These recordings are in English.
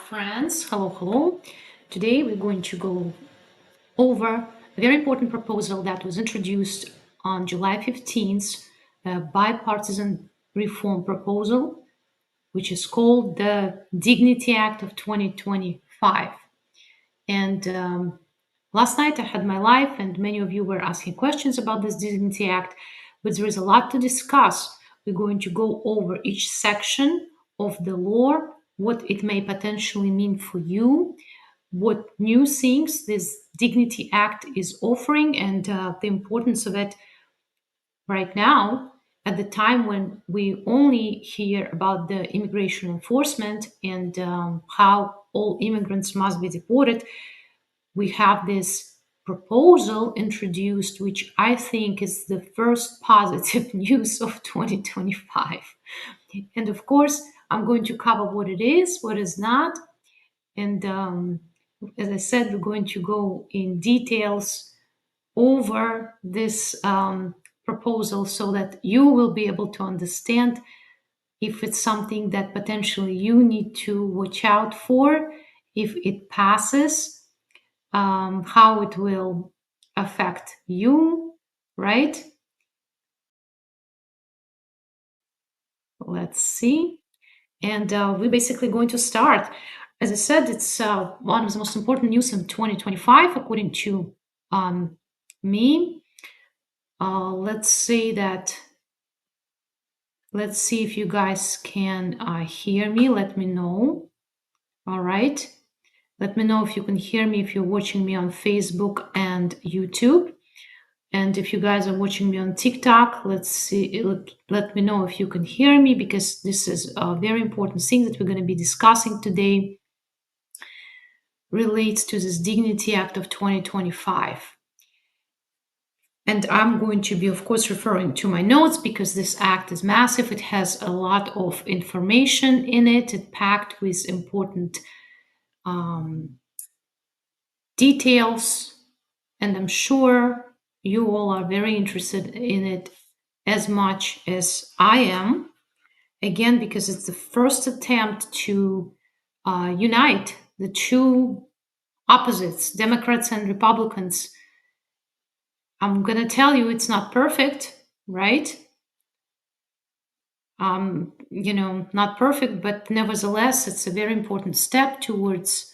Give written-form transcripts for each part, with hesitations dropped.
friends. Hello. Today we're going to go over a very important proposal that was introduced on July 15th, a bipartisan reform proposal, which is called the Dignity Act of 2025. And last night I had my live, and many of you were asking questions about this Dignity Act, but there is a lot to discuss. We're going to go over each section of the law, what it may potentially mean for you, what new things this Dignity Act is offering, and the importance of it right now at the time when we only hear about the immigration enforcement and how all immigrants must be deported. We have this proposal introduced, which I think is the first positive news of 2025. And of course, I'm going to cover what it is, what is not. And as I said, we're going to go in details over this proposal so that you will be able to understand if it's something that potentially you need to watch out for, if it passes, how it will affect you, right? Let's see. And we're basically going to start. As I said, it's one of the most important news in 2025, according to me. Let's see if you guys can hear me. Let me know. All right. Let me know if you can hear me if you're watching me on Facebook and YouTube. And if you guys are watching me on TikTok, let me know if you can hear me, because this is a very important thing that we're going to be discussing today, relates to this Dignity Act of 2025. And I'm going to be, of course, referring to my notes because this act is massive. It has a lot of information in it. It's packed with important details. And I'm sure you all are very interested in it as much as I am. Again, because it's the first attempt to unite the two opposites, Democrats and Republicans. I'm going to tell you it's not perfect, right? Not perfect, but nevertheless, it's a very important step towards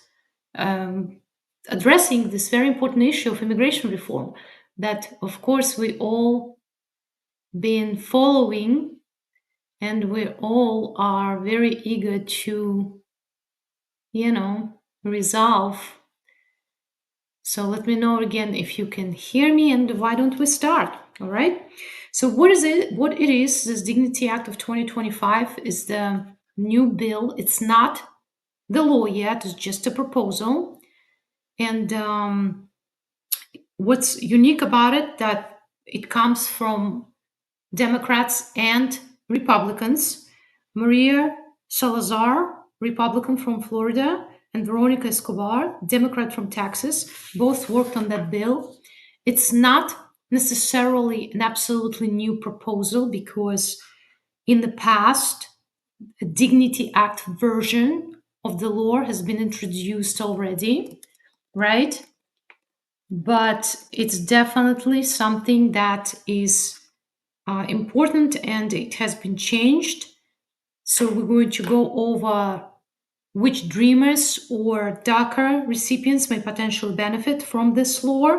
addressing this very important issue of immigration reform that, of course, we all been following, and we all are very eager to, resolve. So let me know again if you can hear me, and why don't we start? All right. So what is it? What it is? This Dignity Act of 2025 is the new bill. It's not the law yet. It's just a proposal. And what's unique about it that it comes from Democrats and Republicans. Maria Salazar, Republican from Florida, and Veronica Escobar, Democrat from Texas, both worked on that bill. It's not necessarily an absolutely new proposal because in the past, a Dignity Act version of the law has been introduced already, right? But it's definitely something that is important, and it has been changed. So we're going to go over which dreamers or DACA recipients may potentially benefit from this law.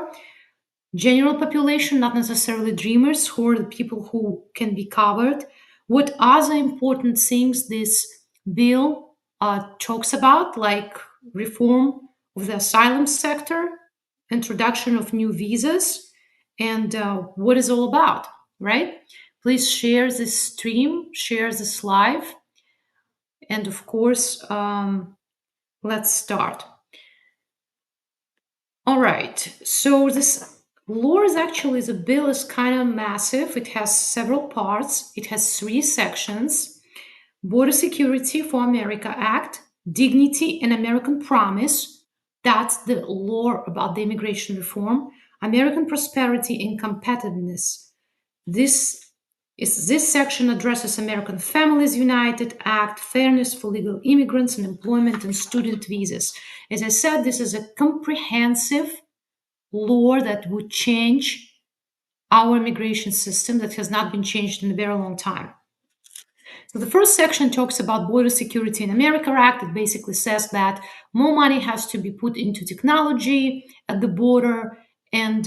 General population, not necessarily dreamers, who are the people who can be covered. What other important things this bill talks about, like reform of the asylum sector, introduction of new visas, and what it's all about, right? Please share this stream, share this live, and of course, let's start. All right, so this law is actually, the bill is kind of massive. It has several parts. It has 3 sections: Border Security for America Act, Dignity and American Promise. That's the law about the immigration reform. American Prosperity and Competitiveness. This is this section addresses American Families United Act, fairness for legal immigrants, and employment and student visas. As I said, this is a comprehensive law that would change our immigration system that has not been changed in a very long time. So the first section talks about Border Security in America Act. It basically says that more money has to be put into technology at the border, and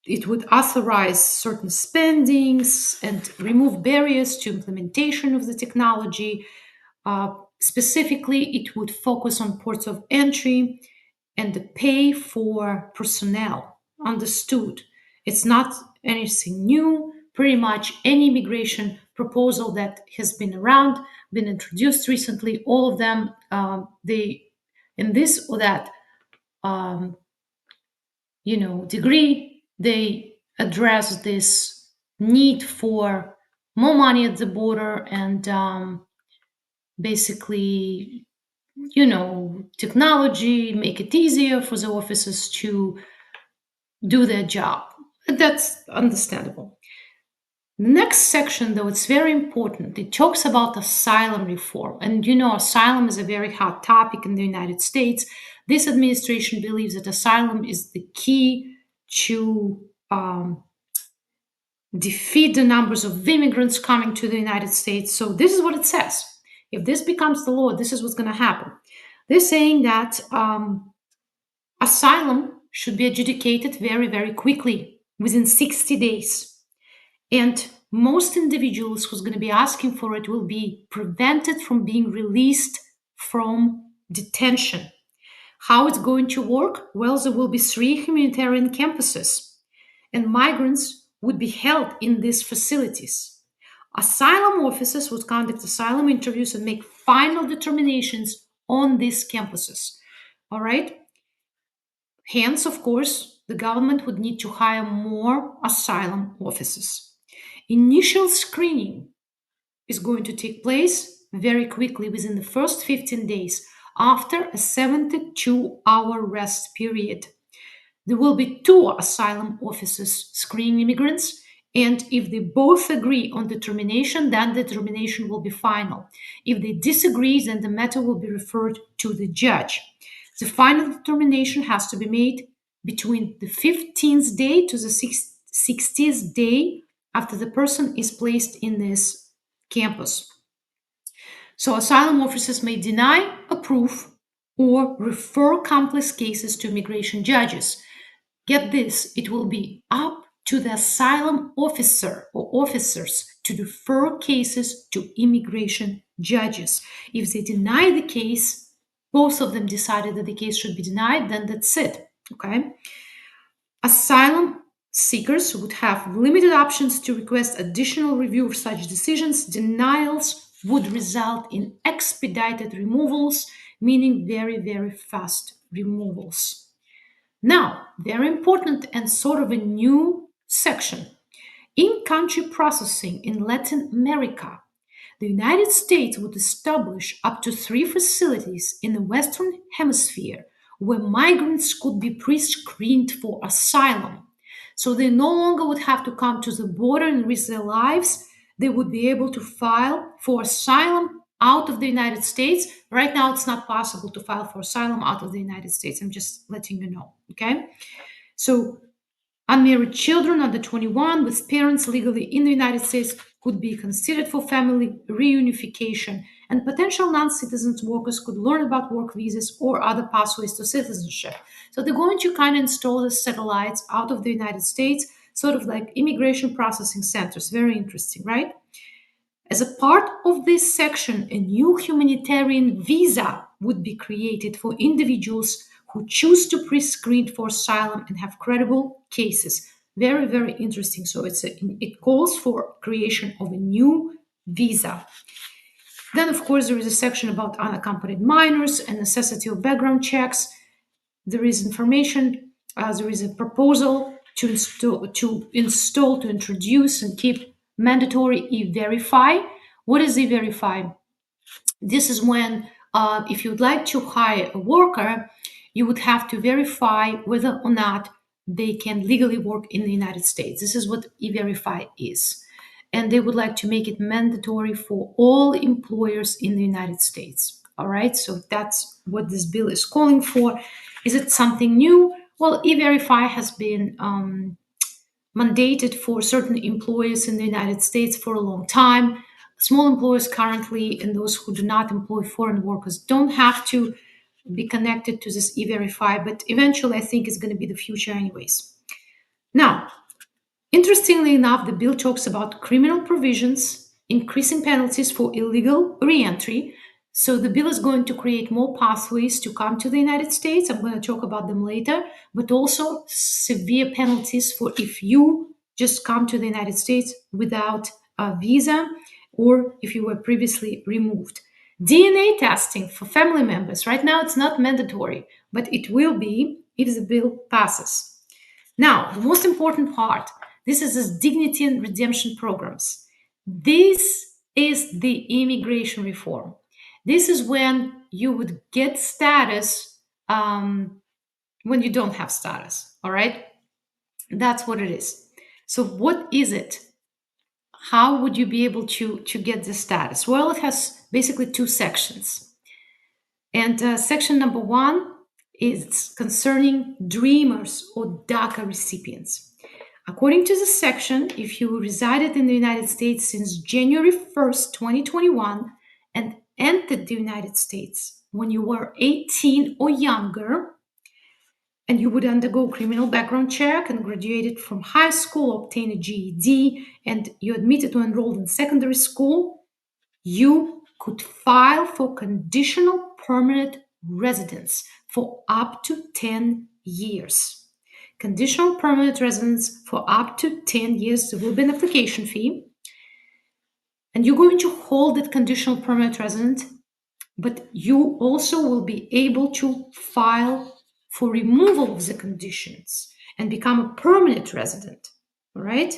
it would authorize certain spendings and remove barriers to implementation of the technology. Specifically, it would focus on ports of entry and the pay for personnel. Understood. It's not anything new. Pretty much any immigration proposal that has been around, been introduced recently, all of them, they, in this or that, um, degree, they address this need for more money at the border and basically, technology, make it easier for the officers to do their job. That's understandable. The next section, though, it's very important. It talks about asylum reform. And asylum is a very hot topic in the United States. This administration believes that asylum is the key to defeat the numbers of immigrants coming to the United States. So, this is what it says. If this becomes the law, this is what's going to happen. They're saying that asylum should be adjudicated very, very quickly, within 60 days. And most individuals who's going to be asking for it will be prevented from being released from detention. How it's going to work? Well, there will be 3 humanitarian campuses, and migrants would be held in these facilities. Asylum officers would conduct asylum interviews and make final determinations on these campuses. All right? Hence, of course, the government would need to hire more asylum officers. Initial screening is going to take place very quickly within the first 15 days after a 72-hour rest period. There will be 2 asylum officers screening immigrants, and if they both agree on determination, then the determination will be final. If they disagree, then the matter will be referred to the judge. The final determination has to be made between the 15th day to the 60th day after the person is placed in this campus. So asylum officers may deny, approve, or refer complex cases to immigration judges. Get this, it will be up to the asylum officer or officers to refer cases to immigration judges. If they deny the case, both of them decided that the case should be denied, then that's it. Okay? Asylum seekers would have limited options to request additional review of such decisions. Denials would result in expedited removals, meaning very, very fast removals. Now, very important and sort of a new section. In country processing in Latin America, the United States would establish up to 3 facilities in the Western Hemisphere where migrants could be pre screened for asylum. So they no longer would have to come to the border and risk their lives. They would be able to file for asylum out of the United States. Right now, it's not possible to file for asylum out of the United States. I'm just letting you know. Okay? So unmarried children under 21 with parents legally in the United States could be considered for family reunification, and potential non-citizen workers could learn about work visas or other pathways to citizenship. So they're going to kind of install the satellites out of the United States, sort of like immigration processing centers. Very interesting, right? As a part of this section, a new humanitarian visa would be created for individuals who choose to pre-screen for asylum and have credible cases. Very, very interesting. So it calls for creation of a new visa. Then, of course, there is a section about unaccompanied minors and necessity of background checks. There is information. There is a proposal to introduce and keep mandatory e-verify. What is e-verify? This is when, if you'd like to hire a worker, you would have to verify whether or not they can legally work in the United States. This is what E-Verify is. And they would like to make it mandatory for all employers in the United States. All right, so that's what this bill is calling for. Is it something new? Well, E-Verify has been mandated for certain employers in the United States for a long time. Small employers currently and those who do not employ foreign workers don't have to be connected to this E-Verify, but eventually I think it's going to be the future anyways. Now, interestingly enough, the bill talks about criminal provisions, increasing penalties for illegal reentry. So the bill is going to create more pathways to come to the United States. I'm going to talk about them later, but also severe penalties for if you just come to the United States without a visa or if you were previously removed. DNA testing for family members. Right now, it's not mandatory, but it will be if the bill passes. Now, the most important part, this is this dignity and redemption programs. This is the immigration reform. This is when you would get status when you don't have status. All right, that's what it is. So, what is it? How would you be able to get the status? Well, it has basically two sections. And section number one is concerning dreamers or DACA recipients. According to this section, if you resided in the United States since January 1st, 2021, and entered the United States when you were 18 or younger, and you would undergo criminal background check and graduated from high school, obtained a GED, and you admitted or enrolled in secondary school, you could file for conditional permanent residence for up to 10 years. Conditional permanent residence for up to 10 years. There will be an application fee. And you're going to hold that conditional permanent resident, but you also will be able to file for removal of the conditions and become a permanent resident. All right?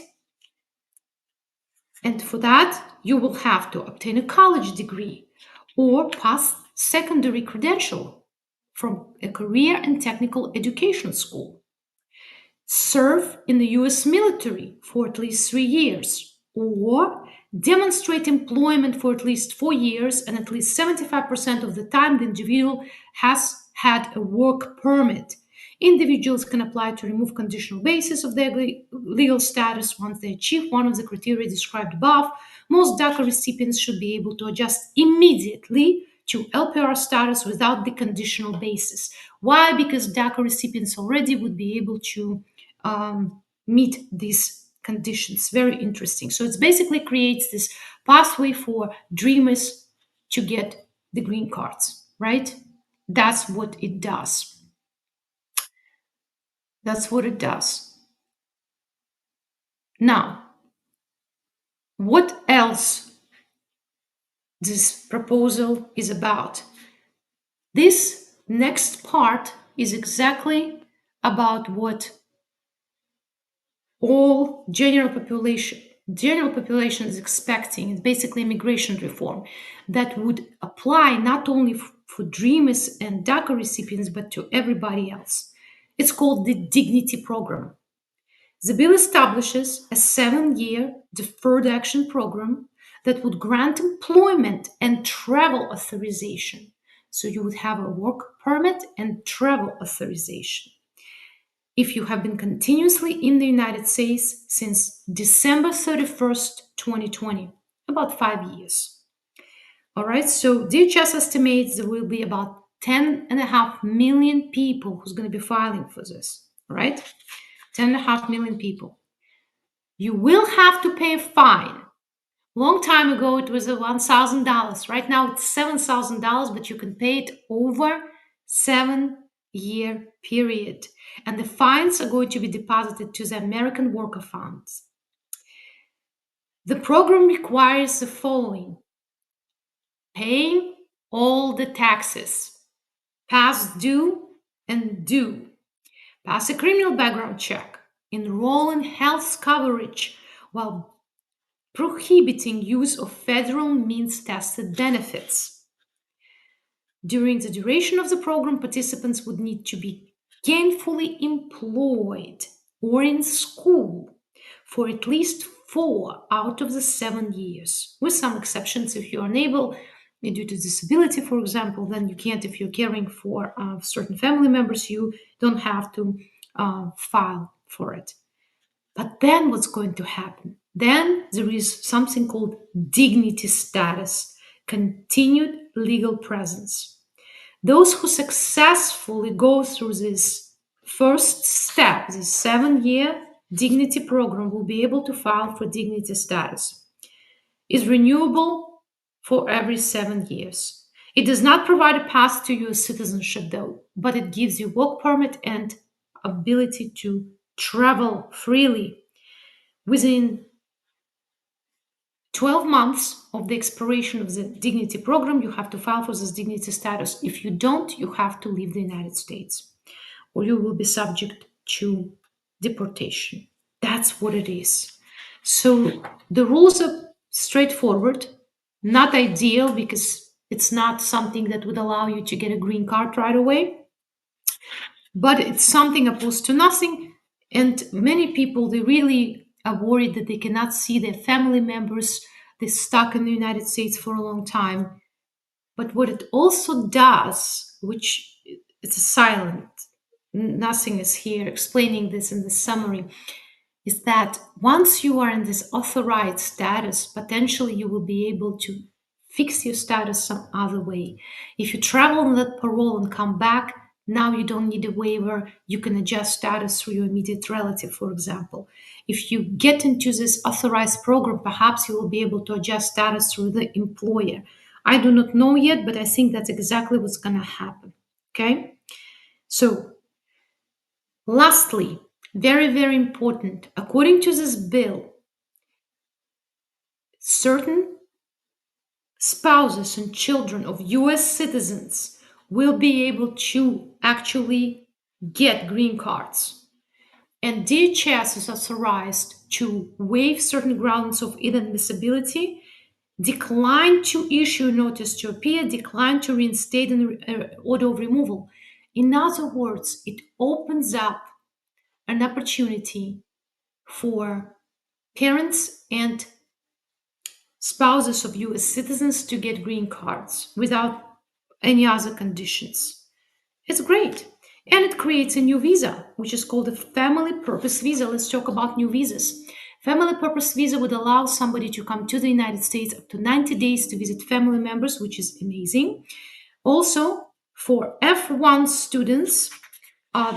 And for that, you will have to obtain a college degree or pass secondary credential from a career and technical education school. Serve in the US military for at least 3 years, or demonstrate employment for at least 4 years and at least 75% of the time the individual has had a work permit. Individuals can apply to remove conditional basis of their legal status once they achieve one of the criteria described above. Most DACA recipients should be able to adjust immediately to LPR status without the conditional basis. Why? Because DACA recipients already would be able to meet these conditions. Very interesting. So it basically creates this pathway for dreamers to get the green cards, right? That's what it does. That's what it does. Now, what else this proposal is about? This next part is exactly about what all general population is expecting. It's basically immigration reform that would apply not only for dreamers and DACA recipients, but to everybody else. It's called the Dignity Program. The bill establishes a 7-year deferred action program that would grant employment and travel authorization. So you would have a work permit and travel authorization if you have been continuously in the United States since December 31st, 2020, about 5 years. All right, so DHS estimates there will be about 10.5 million people who's going to be filing for this, all right? 10.5 million people. You will have to pay a fine. Long time ago, it was $1,000. Right now, it's $7,000, but you can pay it over 7-year period. And the fines are going to be deposited to the American Worker Funds. The program requires the following: paying all the taxes, past due and due, pass a criminal background check, enroll in health coverage while prohibiting use of federal means-tested benefits. During the duration of the program, participants would need to be gainfully employed or in school for at least 4 out of the 7 years, with some exceptions. If you're unable due to disability, for example, then you can't. If you're caring for certain family members, you don't have to file for it. But then what's going to happen? Then there is something called dignity status, continued legal presence. Those who successfully go through this first step, this 7-year dignity program, will be able to file for dignity status. It's renewable for every 7 years. It does not provide a path to US citizenship, though, but it gives you work permit and ability to travel freely. Within 12 months of the expiration of the dignity program, you have to file for this dignity status. If you don't, you have to leave the United States, or you will be subject to deportation. That's what it is. So the rules are straightforward, not ideal because it's not something that would allow you to get a green card right away, but it's something opposed to nothing. And many people, they really are worried that they cannot see their family members. They're stuck in the United States for a long time. But what it also does, which it's silent, nothing is here explaining this in the summary, is that once you are in this authorized status, potentially you will be able to fix your status some other way. If you travel on that parole and come back, now you don't need a waiver. You can adjust status through your immediate relative, for example. If you get into this authorized program, perhaps you will be able to adjust status through the employer. I do not know yet, but I think that's exactly what's going to happen. Okay? So, lastly, very, very important, according to this bill, certain spouses and children of US citizens will be able to actually get green cards. And DHS is authorized to waive certain grounds of inadmissibility, decline to issue notice to appear, decline to reinstate an order of removal. In other words, it opens up an opportunity for parents and spouses of US citizens to get green cards without any other conditions. It's great. And it creates a new visa, which is called a family purpose visa. Let's talk about new visas. Family purpose visa would allow somebody to come to the United States up to 90 days to visit family members, which is amazing. Also, for F1 students,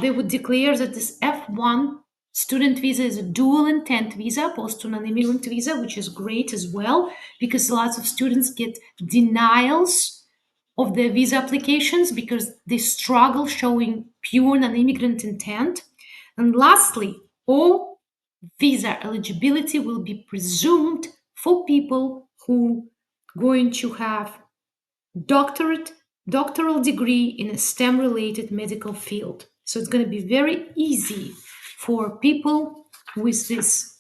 they would declare that this F1 student visa is a dual intent visa opposed to non-immigrant visa, which is great as well, because lots of students get denials of their visa applications because they struggle showing pure non-immigrant intent. And lastly, all visa eligibility will be presumed for people who are going to have doctoral degree in a STEM-related medical field. So it's going to be very easy for people with these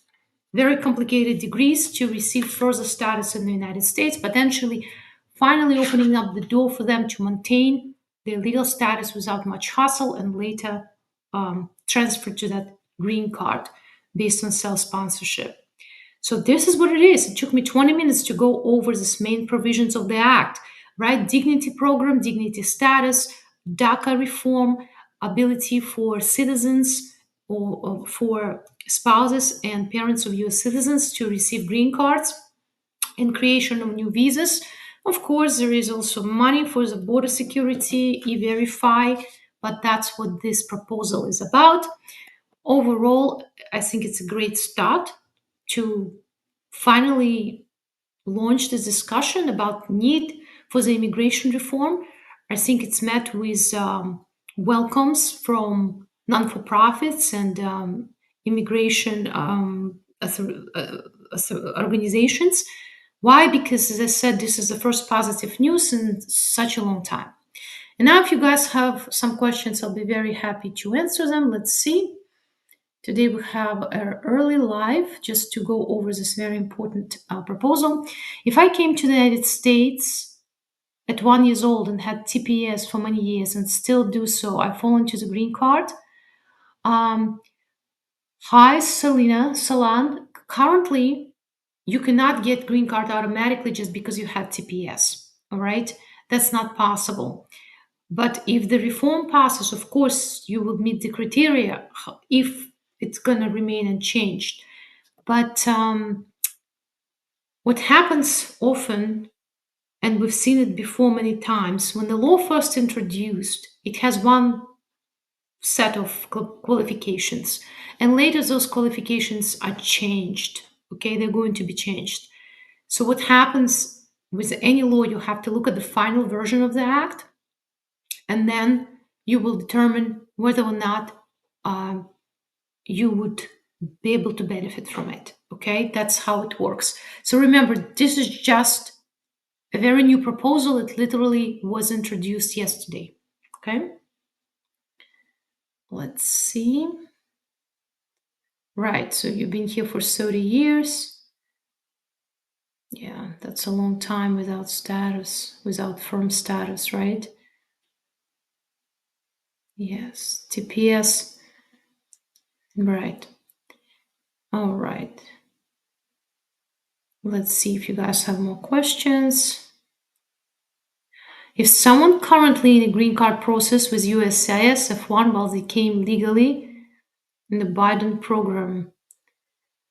very complicated degrees to receive further status in the United States, potentially finally opening up the door for them to maintain their legal status without much hassle and later transfer to that green card based on self-sponsorship. So this is what it is. It took me 20 minutes to go over these main provisions of the Act, right? Dignity program, dignity status, DACA reform, ability for citizens or for spouses and parents of US citizens to receive green cards, and creation of new visas. Of course, there is also money for the border security, e-verify, but that's what this proposal is about. Overall, I think it's a great start to finally launch this discussion about need for the immigration reform. I think it's met with welcomes from non-for-profits and immigration organizations. Why? Because, as I said, this is the first positive news in such a long time. And now, if you guys have some questions, I'll be very happy to answer them. Let's see. Today we have an early live just to go over this very important proposal. If I came to the United States at 1 year old and had TPS for many years and still do so, I fall into the green card. Hi, Salan. Currently, you cannot get green card automatically just because you had TPS. All right, that's not possible. But if the reform passes, of course, you will meet the criteria if it's going to remain unchanged. But what happens often, and we've seen it before many times, when the law first introduced, it has one set of qualifications, and later those qualifications are changed. Okay, they're going to be changed. So what happens with any law, you have to look at the final version of the act, and then you will determine whether or not you would be able to benefit from it. Okay, that's how it works. So remember, this is just a very new proposal. It literally was introduced yesterday. Okay, let's see. Right, so you've been here for 30 years. Yeah, that's a long time without status, without firm status, right? Yes, TPS. Right. All right. Let's see if you guys have more questions. If someone currently in a green card process with USCIS F1 while they came legally in the Biden program,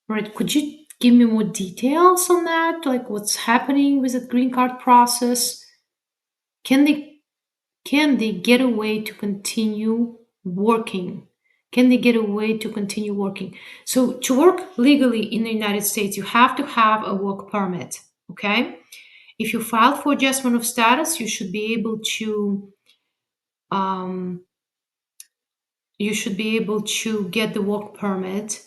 right? Could you give me more details on that? Like what's happening with the green card process? Can they get a way to continue working? Can they get a way to continue working? So to work legally in the United States, you have to have a work permit. Okay. If you filed for adjustment of status, you should be able to um, get the work permit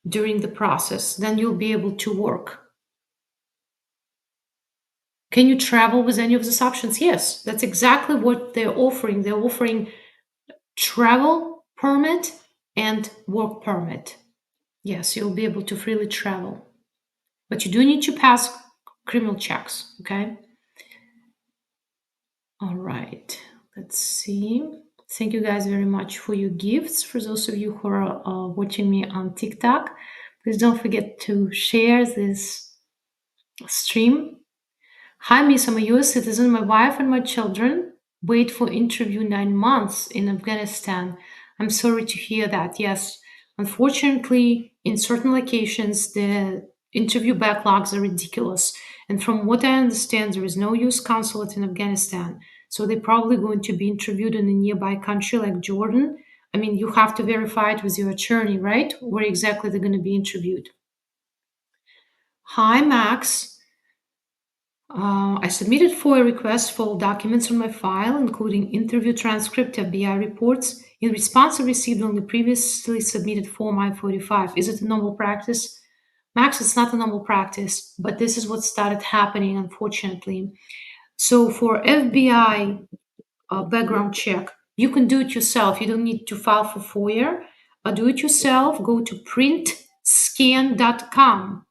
during the process. Then you'll be able to work. Can you travel with any of these options? Yes, that's exactly what they're offering. They're offering travel permit and work permit. Yes, you'll be able to freely travel. But you do need to pass criminal checks, okay? All right, let's see. Thank you guys very much for your gifts. For those of you who are watching me on TikTok, please don't forget to share this stream. Hi, Miss, I'm a US citizen. My wife and my children wait for interview 9 months in Afghanistan. I'm sorry to hear that. Yes, unfortunately, in certain locations, the interview backlogs are ridiculous. And from what I understand, there is no US consulate in Afghanistan. So they're probably going to be interviewed in a nearby country like Jordan. I mean, you have to verify it with your attorney, right? Where exactly they're going to be interviewed. Hi, Max. I submitted FOIA requests for all documents on my file, including interview transcript, FBI reports. In response, I received only previously submitted Form I-45. Is it a normal practice? Max, it's not a normal practice, but this is what started happening, unfortunately. So for FBI background check, you can do it yourself. You don't need to file for FOIA. Do it yourself. Go to printscan.com.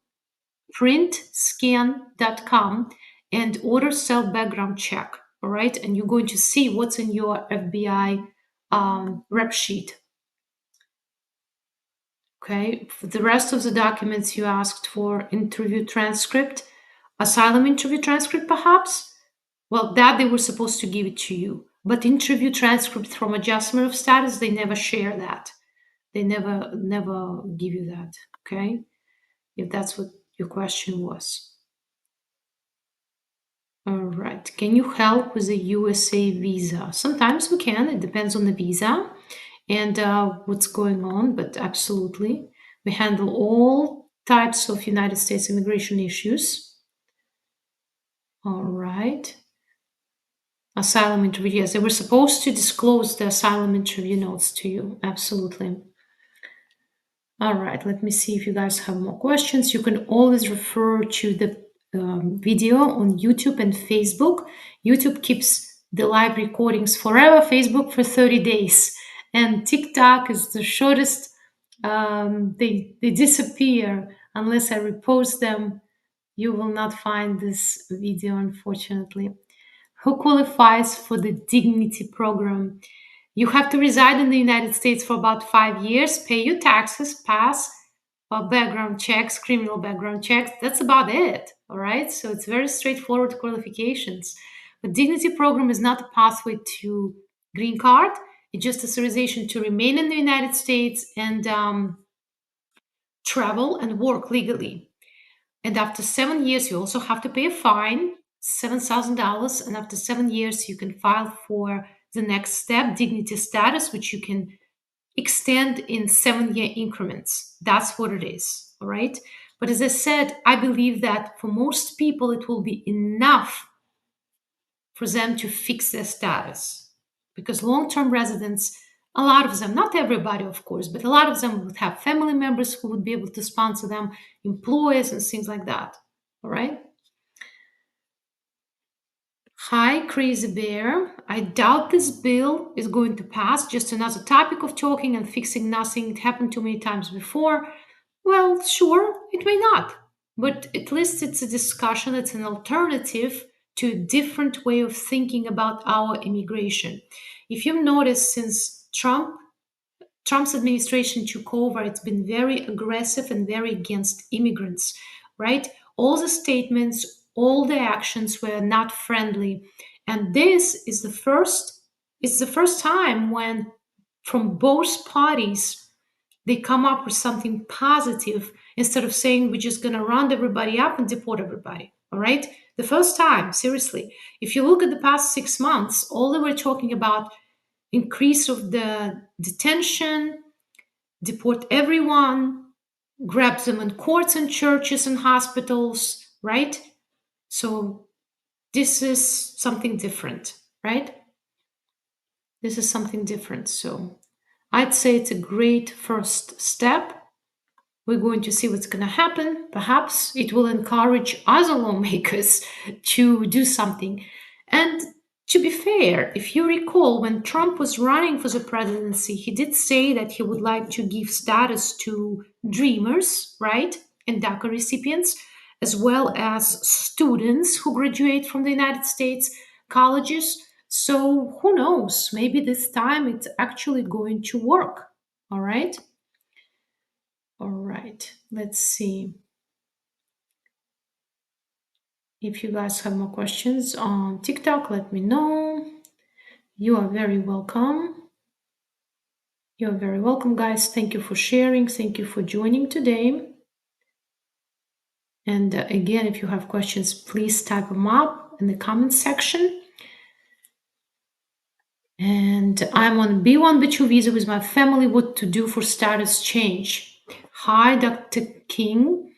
Printscan.com and order self background check. All right. And you're going to see what's in your FBI rep sheet. Okay. For the rest of the documents you asked for, interview transcript, asylum interview transcript, perhaps. Well, that they were supposed to give it to you. But interview transcript from adjustment of status, they never share that. They never give you that. Okay. If that's what your question was. All right. Can you help with a USA visa? Sometimes we can. It depends on the visa and what's going on, but absolutely. We handle all types of United States immigration issues. All right. Asylum interview. Yes, they were supposed to disclose the asylum interview notes to you. Absolutely. All right. Let me see if you guys have more questions. You can always refer to the video on YouTube and Facebook. YouTube keeps the live recordings forever, Facebook for 30 days, and TikTok is the shortest. They disappear unless I repost them. You will not find this video, unfortunately. Who qualifies for the Dignity Program? You have to reside in the United States for about 5 years, pay your taxes, pass background checks, criminal background checks. That's about it. All right. So it's very straightforward qualifications. The Dignity Program is not a pathway to green card. It's just authorization to remain in the United States and travel and work legally. And after 7 years, you also have to pay a fine, $7,000. And after 7 years, you can file for the next step, dignity status, which you can extend in 7 year increments. That's what it is. All right. But as I said, I believe that for most people, it will be enough for them to fix their status. Because long term residents, a lot of them, not everybody, of course, but a lot of them would have family members who would be able to sponsor them, employers, and things like that. All right. Hi, Crazy Bear. I doubt this bill is going to pass. Just another topic of talking and fixing nothing. It happened too many times before. Well, sure, it may not. But at least it's a discussion, it's an alternative to a different way of thinking about our immigration. If you've noticed, since Trump's administration took over, it's been very aggressive and very against immigrants, right? All the statements, all the actions were not friendly. And this is the first time when from both parties they come up with something positive instead of saying we're just going to round everybody up and deport everybody. All right. The first time, seriously, if you look at the past 6 months, all they were talking about increase of the detention, deport everyone, grab them in courts and churches and hospitals, right? So this is something different, right? This is something different. So I'd say it's a great first step. We're going to see what's going to happen. Perhaps it will encourage other lawmakers to do something. And to be fair, if you recall, when Trump was running for the presidency, he did say that he would like to give status to dreamers, right? And DACA recipients, as well as students who graduate from the United States colleges. So who knows? Maybe this time it's actually going to work. All right. All right. Let's see. If you guys have more questions on TikTok, let me know. You are very welcome. You're very welcome, guys. Thank you for sharing. Thank you for joining today. And again, if you have questions, please type them up in the comment section. And I'm on B1, B2 visa with my family. What to do for status change? Hi, Dr. King.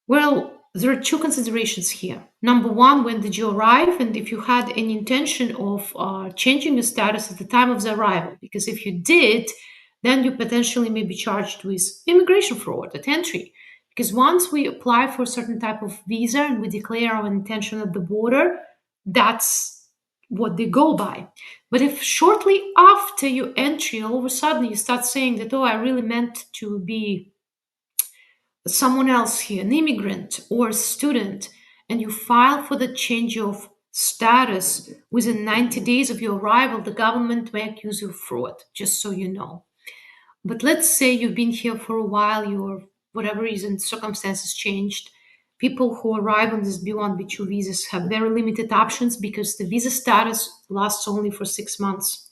Well, there are two considerations here. Number one, when did you arrive, and if you had any intention of changing your status at the time of the arrival? Because if you did, then you potentially may be charged with immigration fraud at entry. Because once we apply for a certain type of visa and we declare our intention at the border, that's what they go by. But if shortly after your entry, all of a sudden you start saying that, oh, I really meant to be someone else here, an immigrant or a student, and you file for the change of status within 90 days of your arrival, the government may accuse you of fraud, just so you know. But let's say you've been here for a while, your whatever reason, circumstances changed. People who arrive on this B1, B2 visas have very limited options because the visa status lasts only for 6 months.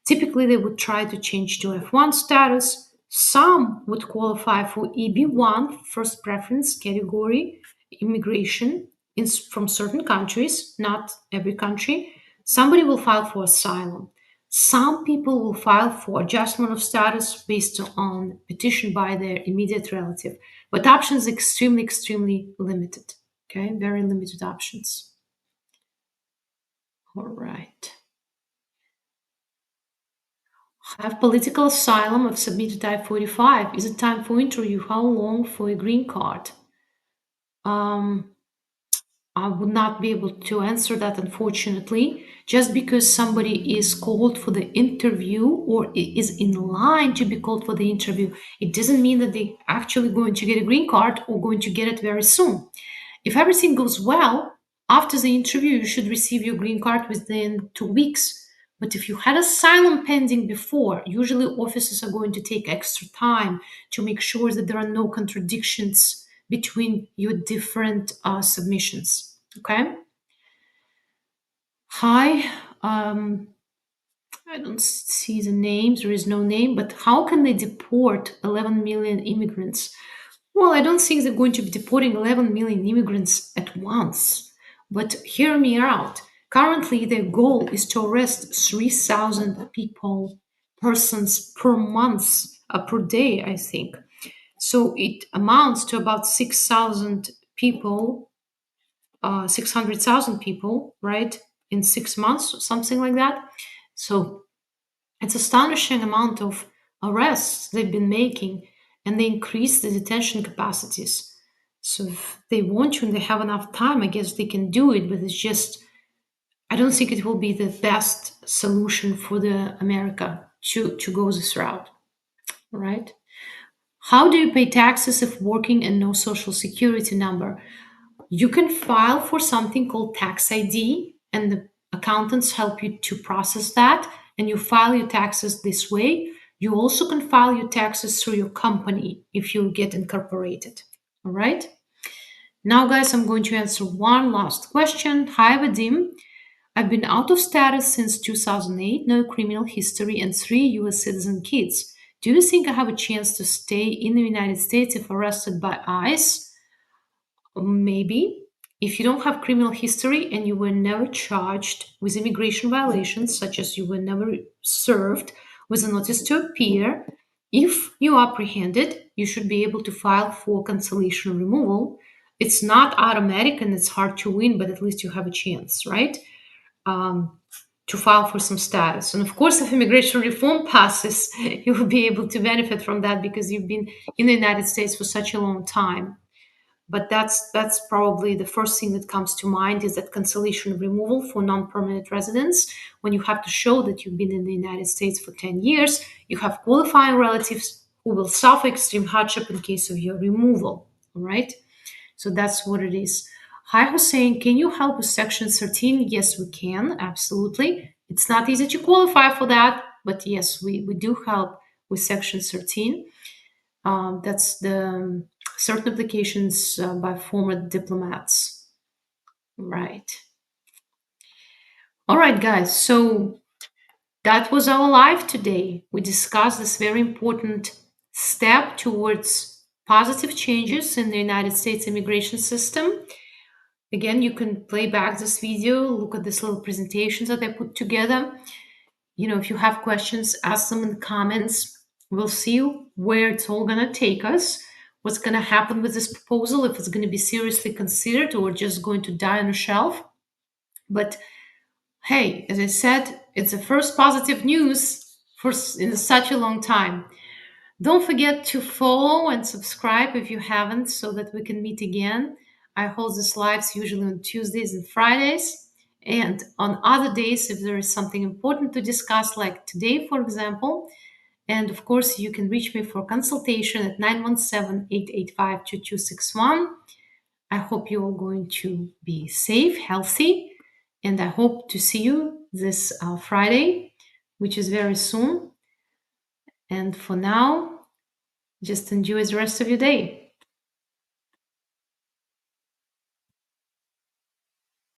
Typically, they would try to change to F1 status. Some would qualify for EB1, first preference category, immigration from certain countries, not every country. Somebody will file for asylum. Some people will file for adjustment of status based on petition by their immediate relative. But options extremely, extremely limited. Okay, very limited options. All right. Have political asylum. I've submitted I-45. Is it time for interview? How long for a green card? I would not be able to answer that, unfortunately. Just because somebody is called for the interview or is in line to be called for the interview, it doesn't mean that they're actually going to get a green card or going to get it very soon. If everything goes well, After the interview, you should receive your green card within 2 weeks. But if you had asylum pending before, usually officers are going to take extra time to make sure that there are no contradictions between your different submissions. Okay. Hi. I don't see the names. There is no name. But how can they deport 11 million immigrants? Well, I don't think they're going to be deporting 11 million immigrants at once. But hear me out. Currently, their goal is to arrest 3,000 people, persons per month, per day, I think. So it amounts to about 6,000 people, 600,000 people, right, in 6 months, something like that. So it's astonishing amount of arrests they've been making, and they increase the detention capacities. So if they want to and they have enough time, I guess they can do it, but it's just I don't think it will be the best solution for the America to go this route, right? How do you pay taxes if working and no social security number? You can file for something called tax ID, and the accountants help you to process that, and you file your taxes this way. You also can file your taxes through your company if you get incorporated. All right. Now, guys, I'm going to answer one last question. Hi, Vadim. I've been out of status since 2008, no criminal history, and 3 US citizen kids. Do you think I have a chance to stay in the United States if arrested by ICE? Maybe. If you don't have criminal history and you were never charged with immigration violations, such as you were never served with a notice to appear, if you are apprehended, you should be able to file for cancellation removal. It's not automatic and it's hard to win, but at least you have a chance, right? Um, to file for some status. And of course, if immigration reform passes, you will be able to benefit from that because you've been in the United States for such a long time. But that's probably the first thing that comes to mind is that cancellation removal for non-permanent residents. When you have to show that you've been in the United States for 10 years, you have qualifying relatives who will suffer extreme hardship in case of your removal. All right. So that's what it is. Hi, Hussein. Can you help with Section 13? Yes, we can. Absolutely. It's not easy to qualify for that, but yes, we do help with Section 13. That's the certain applications by former diplomats. Right. All right, guys. So that was our live today. We discussed this very important step towards positive changes in the United States immigration system. Again, you can play back this video, look at this little presentations that I put together. If you have questions, ask them in the comments. We'll see where it's all going to take us, what's going to happen with this proposal, if it's going to be seriously considered or just going to die on a shelf. But hey, as I said, it's the first positive news in such a long time. Don't forget to follow and subscribe if you haven't so that we can meet again. I hold these lives usually on Tuesdays and Fridays. And on other days, if there is something important to discuss, like today, for example. And of course, you can reach me for consultation at 917-885-2261. I hope you're all going to be safe, healthy, and I hope to see you this Friday, which is very soon. And for now, just enjoy the rest of your day.